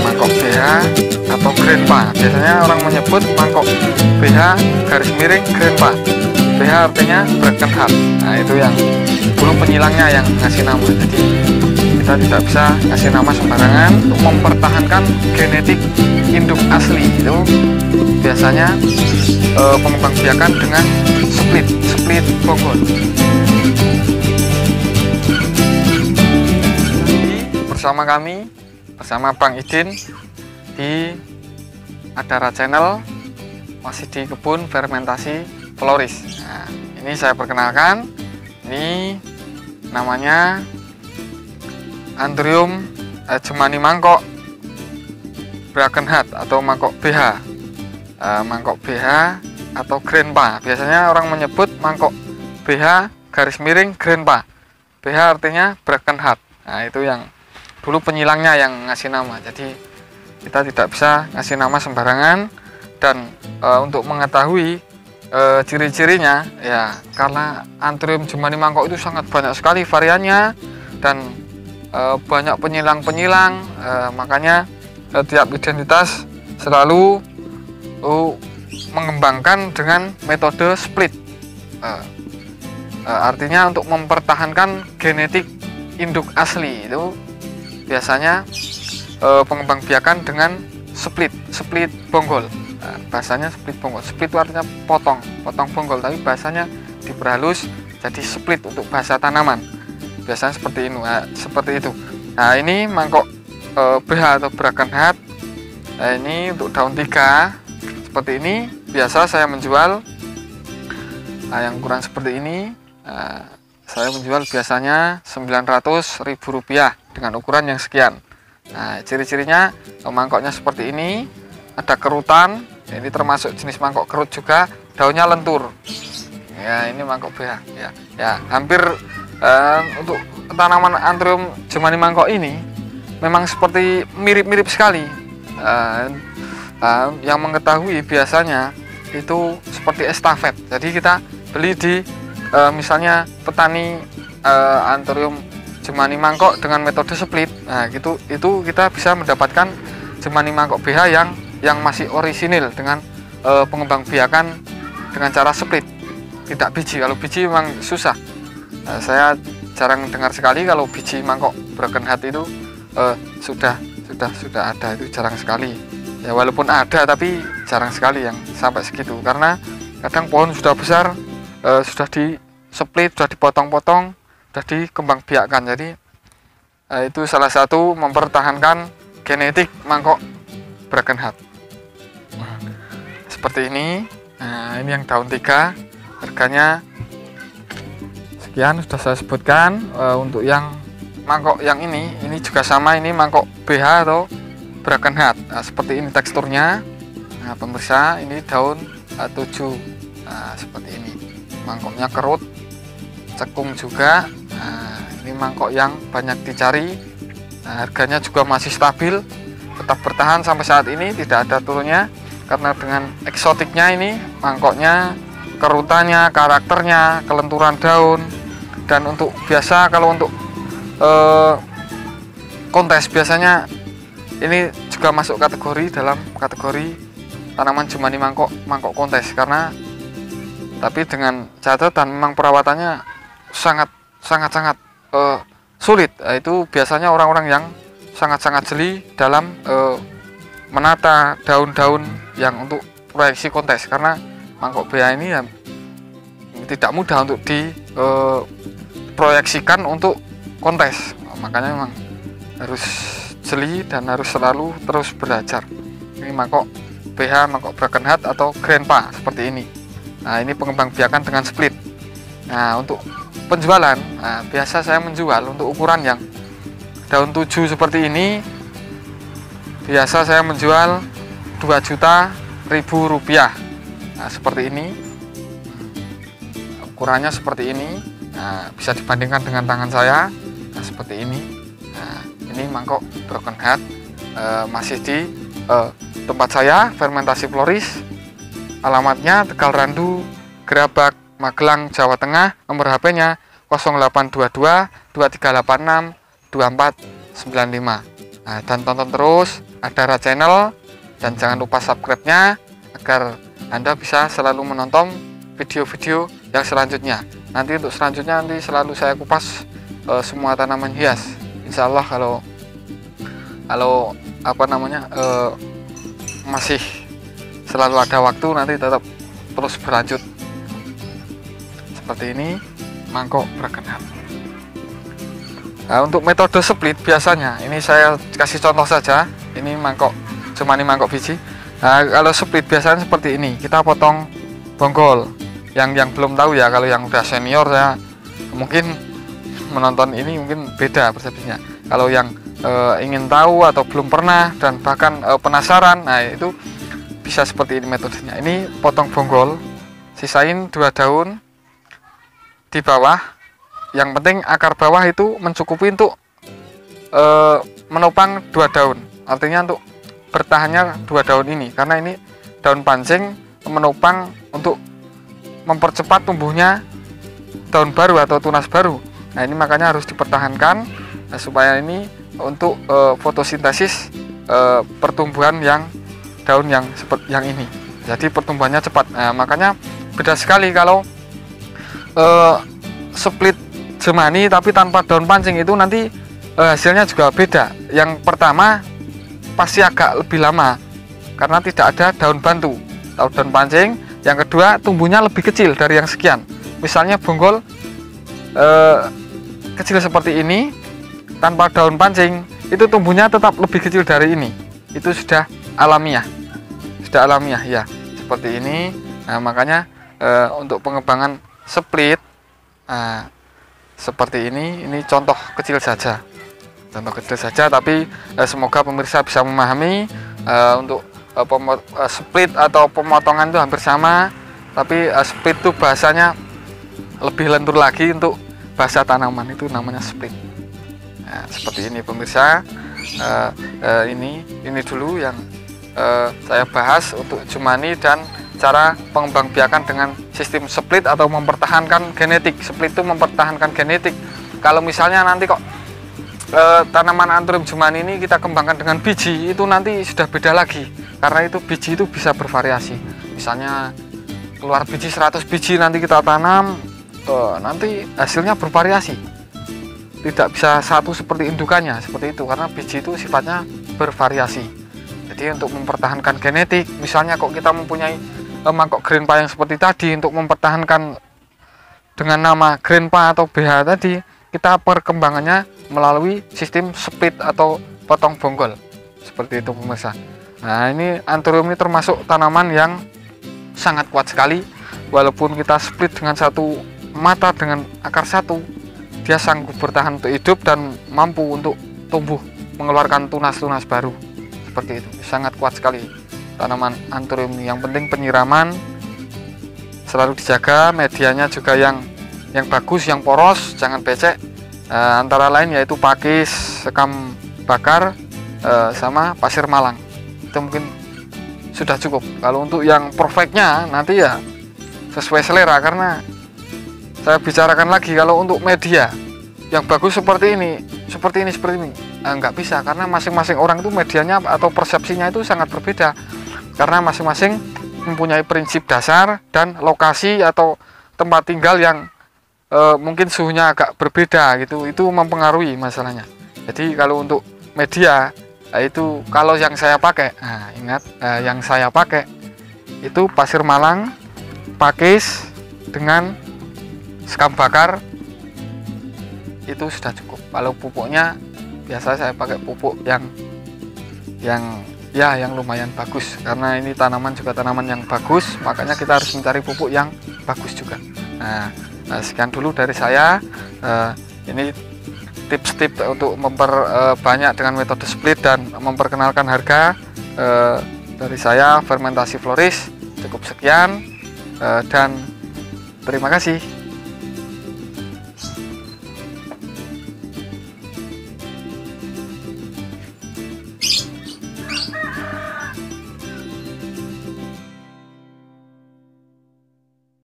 mangkok BH atau grandpa. Biasanya orang menyebut mangkok BH garis miring grandpa. BH artinya broken heart. Nah, itu yang dulu penyilangnya yang ngasih nama. Jadi kita tidak bisa ngasih nama sembarangan. Untuk mempertahankan genetik induk asli itu biasanya pengembangbiakan dengan split bonggol. Bersama kami, bersama Bang Idin di Adara Channel, masih di kebun fermentasi Floris. Nah, ini saya perkenalkan, ini namanya Anthurium jemani mangkok broken heart atau mangkok BH. Mangkok BH atau grandpa. Biasanya orang menyebut mangkok BH garis miring grandpa. BH artinya broken heart. Nah, itu yang dulu penyilangnya yang ngasih nama. Jadi kita tidak bisa ngasih nama sembarangan. Dan untuk mengetahui ciri-cirinya, ya karena Anthurium jemani mangkok itu sangat banyak sekali variannya dan banyak penyilang-penyilang, makanya tiap identitas selalu mengembangkan dengan metode split. Artinya untuk mempertahankan genetik induk asli itu biasanya pengembangbiakan dengan split bonggol. Bahasanya split bonggol. Split itu artinya potong bonggol, tapi bahasanya diperhalus jadi split untuk bahasa tanaman. Biasanya seperti itu. Nah, ini mangkok BH atau broken heart. Nah, ini untuk daun 3 seperti ini. Biasa saya menjual yang ukuran seperti ini. Saya menjual biasanya Rp900.000 dengan ukuran yang sekian. Nah, ciri-cirinya mangkoknya seperti ini, ada kerutan. Ini termasuk jenis mangkok kerut juga, daunnya lentur. Ya, ini mangkok BH. Ya, hampir untuk tanaman Anthurium jemani mangkok ini memang seperti mirip-mirip sekali. Yang mengetahui biasanya itu seperti estafet. Jadi kita beli di misalnya petani Anthurium jemani mangkok dengan metode split. Nah, itu kita bisa mendapatkan jemani mangkok BH yang masih orisinil dengan pengembangbiakan dengan cara split, tidak biji. Kalau biji memang susah. Saya jarang dengar sekali kalau biji mangkok broken heart itu sudah ada, itu jarang sekali. Ya, walaupun ada tapi jarang sekali yang sampai segitu, karena kadang pohon sudah besar, sudah di split, sudah dipotong-potong, sudah dikembangbiakkan. Jadi itu salah satu mempertahankan genetik mangkok broken heart. Seperti ini. Nah, ini yang daun 3, harganya sekian sudah saya sebutkan. Untuk yang mangkok yang ini juga sama, ini mangkok BH atau broken heart. Nah, seperti ini teksturnya. Nah, pemirsa, ini daun 7. Nah, seperti ini. Mangkoknya kerut, cekung juga. Nah, ini mangkok yang banyak dicari. Nah, harganya juga masih stabil, tetap bertahan sampai saat ini, tidak ada turunnya. Karena dengan eksotiknya ini, mangkoknya, kerutannya, karakternya, kelenturan daun. Dan untuk biasa kalau untuk kontes biasanya ini juga masuk dalam kategori tanaman jemani mangkok kontes, karena tapi dengan catatan memang perawatannya sangat sulit. Itu biasanya orang-orang yang sangat jeli dalam menata daun-daun yang untuk proyeksi kontes, karena mangkok BH ini ya tidak mudah untuk diproyeksikan untuk kontes. Makanya memang harus jeli dan harus selalu terus belajar. Ini mangkok BH, mangkok broken heart atau grandpa seperti ini. Nah, ini pengembangbiakan dengan split. Nah, untuk penjualan, biasa saya menjual untuk ukuran yang daun 7 seperti ini, biasa saya menjual Rp2.000.000. Nah, seperti ini, ukurannya seperti ini. Nah, bisa dibandingkan dengan tangan saya. Nah, seperti ini. Nah, ini mangkok broken heart, masih di tempat saya, fermentasi Floris. Alamatnya Tegal Randu, Gerabak, Magelang, Jawa Tengah. Nomor HP-nya 0822 2386 2495. Nah, dan tonton terus Adara Channel, dan jangan lupa subscribe-nya agar Anda bisa selalu menonton video-video yang selanjutnya. Nanti untuk selanjutnya nanti selalu saya kupas semua tanaman hias. Insya Allah kalau masih selalu ada waktu, nanti tetap terus berlanjut. Seperti ini mangkok berkenap. Nah, untuk metode split biasanya ini saya kasih contoh saja. Ini mangkok, cuma ini mangkok biji. Nah, kalau split biasanya seperti ini, kita potong bonggol. Yang belum tahu ya, kalau yang udah senior saya mungkin menonton ini mungkin beda persepsinya. Kalau yang ingin tahu atau belum pernah dan bahkan penasaran, nah itu bisa seperti ini metodenya. Ini potong bonggol, sisain 2 daun di bawah. Yang penting akar bawah itu mencukupi untuk menopang 2 daun. Artinya untuk bertahannya 2 daun ini, karena ini daun pancing menopang untuk mempercepat tumbuhnya daun baru atau tunas baru. Nah, ini makanya harus dipertahankan supaya ini untuk fotosintesis pertumbuhan yang daun yang seperti yang ini. Jadi pertumbuhannya cepat. Nah, makanya beda sekali kalau split Jemani tapi tanpa daun pancing, itu nanti hasilnya juga beda. Yang pertama pasti agak lebih lama karena tidak ada daun bantu atau daun pancing. Yang kedua tumbuhnya lebih kecil dari yang sekian. Misalnya bonggol kecil seperti ini tanpa daun pancing, itu tumbuhnya tetap lebih kecil dari ini. Itu sudah alamiah ya, seperti ini. Nah, makanya untuk pengembangan split seperti ini contoh kecil saja, tapi semoga pemirsa bisa memahami. Untuk split atau pemotongan itu hampir sama, tapi split itu bahasanya lebih lentur lagi. Untuk bahasa tanaman itu namanya split. Nah, seperti ini pemirsa. Ini dulu yang saya bahas untuk Jemani dan cara pengembangbiakan dengan sistem split atau mempertahankan genetik. Split itu mempertahankan genetik. Kalau misalnya nanti kok tanaman Anthurium Jemani ini kita kembangkan dengan biji, itu nanti sudah beda lagi, karena itu biji itu bisa bervariasi. Misalnya keluar biji 100 biji, nanti kita tanam, nanti hasilnya bervariasi, tidak bisa satu seperti indukannya, seperti itu, karena biji itu sifatnya bervariasi. Jadi untuk mempertahankan genetik, misalnya kok kita mempunyai mangkok Greenpa yang seperti tadi, untuk mempertahankan dengan nama Greenpa atau BH tadi, kita perkembangannya melalui sistem split atau potong bonggol, seperti itu pemirsa. Nah, ini Anthurium ini termasuk tanaman yang sangat kuat sekali. Walaupun kita split dengan satu mata dengan akar satu, dia sanggup bertahan untuk hidup dan mampu untuk tumbuh mengeluarkan tunas-tunas baru. Seperti itu, sangat kuat sekali tanaman Anthurium ini. Yang penting penyiraman selalu dijaga, medianya juga yang bagus, yang poros, jangan becek. Antara lain yaitu pakis, sekam bakar, sama pasir malang. Itu mungkin sudah cukup. Kalau untuk yang perfectnya nanti ya sesuai selera, karena saya bicarakan lagi, kalau untuk media yang bagus seperti ini nggak bisa, karena masing-masing orang itu medianya atau persepsinya itu sangat berbeda, karena masing-masing mempunyai prinsip dasar dan lokasi atau tempat tinggal yang mungkin suhunya agak berbeda gitu. Itu mempengaruhi masalahnya. Jadi kalau untuk media itu, kalau yang saya pakai, ingat, yang saya pakai itu pasir malang, pakis dengan sekam bakar, itu sudah cukup. Kalau pupuknya biasa saya pakai pupuk yang lumayan bagus, karena ini tanaman juga tanaman yang bagus, makanya kita harus mencari pupuk yang bagus juga. Nah, sekian dulu dari saya. Ini tips-tips untuk memperbanyak dengan metode split dan memperkenalkan harga dari saya, Fermentasi Floris. Cukup sekian, dan terima kasih.